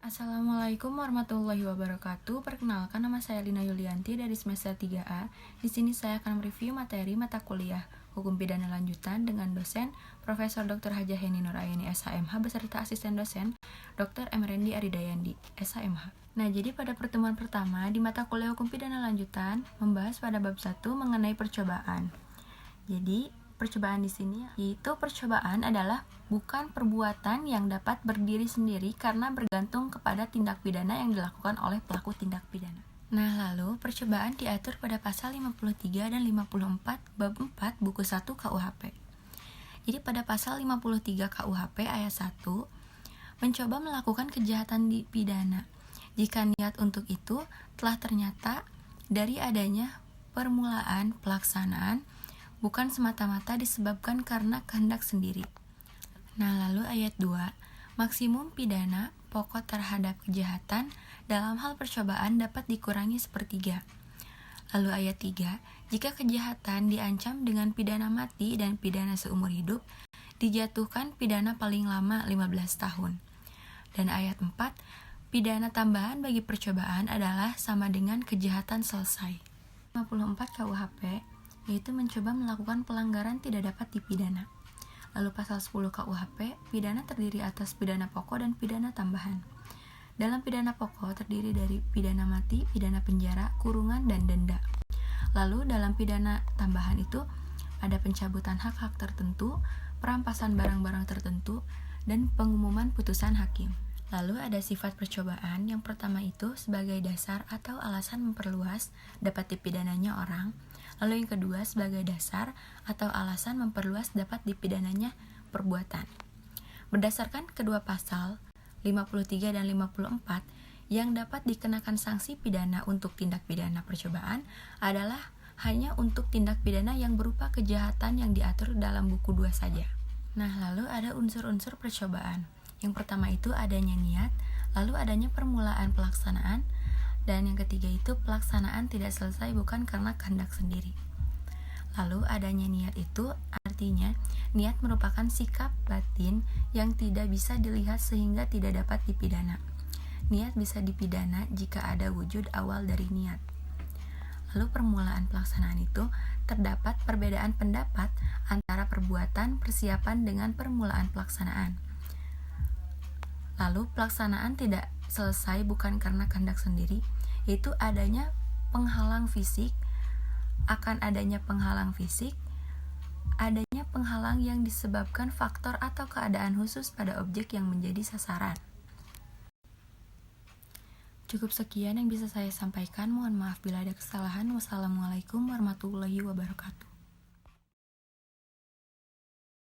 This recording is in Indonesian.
Assalamualaikum warahmatullahi wabarakatuh. Perkenalkan, nama saya Lina Yulianti dari semester 3A. Di sini saya akan mereview materi mata kuliah Hukum Pidana Lanjutan dengan dosen Profesor Dr. Hajah Heni Nurayani SHMH beserta asisten dosen Dr. Emrendi Aridayandi SHMH. Nah, jadi pada pertemuan pertama di mata kuliah Hukum Pidana Lanjutan membahas pada bab 1 mengenai percobaan. Jadi, percobaan di sini yaitu percobaan adalah bukan perbuatan yang dapat berdiri sendiri karena bergantung kepada tindak pidana yang dilakukan oleh pelaku tindak pidana. Nah, lalu percobaan diatur pada pasal 53 dan 54 bab 4 buku 1 KUHP. Jadi pada pasal 53 KUHP ayat 1, mencoba melakukan kejahatan di pidana jika niat untuk itu telah ternyata dari adanya permulaan pelaksanaan bukan semata-mata disebabkan karena kehendak sendiri. Nah, lalu ayat 2, maksimum pidana pokok terhadap kejahatan dalam hal percobaan dapat dikurangi sepertiga. Lalu ayat 3, jika kejahatan diancam dengan pidana mati dan pidana seumur hidup, dijatuhkan pidana paling lama 15 tahun. Dan ayat 4, pidana tambahan bagi percobaan adalah sama dengan kejahatan selesai. 54 KUHP yaitu mencoba melakukan pelanggaran tidak dapat dipidana. Lalu pasal 10 KUHP, pidana terdiri atas pidana pokok dan pidana tambahan. Dalam pidana pokok terdiri dari pidana mati, pidana penjara, kurungan, dan denda. Lalu dalam pidana tambahan itu ada pencabutan hak-hak tertentu, perampasan barang-barang tertentu, dan pengumuman putusan hakim. Lalu ada sifat percobaan, yang pertama itu sebagai dasar atau alasan memperluas dapat dipidananya orang. Lalu yang kedua sebagai dasar atau alasan memperluas dapat dipidananya perbuatan. Berdasarkan kedua pasal 53 dan 54, yang dapat dikenakan sanksi pidana untuk tindak pidana percobaan adalah hanya untuk tindak pidana yang berupa kejahatan yang diatur dalam buku 2 saja. Nah, lalu ada unsur-unsur percobaan. Yang pertama itu adanya niat, lalu adanya permulaan pelaksanaan, dan yang ketiga itu pelaksanaan tidak selesai bukan karena kehendak sendiri. Lalu adanya niat itu artinya niat merupakan sikap batin yang tidak bisa dilihat sehingga tidak dapat dipidana. Niat bisa dipidana jika ada wujud awal dari niat. Lalu permulaan pelaksanaan itu terdapat perbedaan pendapat antara perbuatan persiapan dengan permulaan pelaksanaan. Lalu pelaksanaan tidak selesai bukan karena kehendak sendiri, yaitu adanya penghalang fisik. Akan adanya penghalang fisik, adanya penghalang yang disebabkan faktor atau keadaan khusus pada objek yang menjadi sasaran. Cukup sekian yang bisa saya sampaikan, mohon maaf bila ada kesalahan. Wassalamualaikum warahmatullahi wabarakatuh.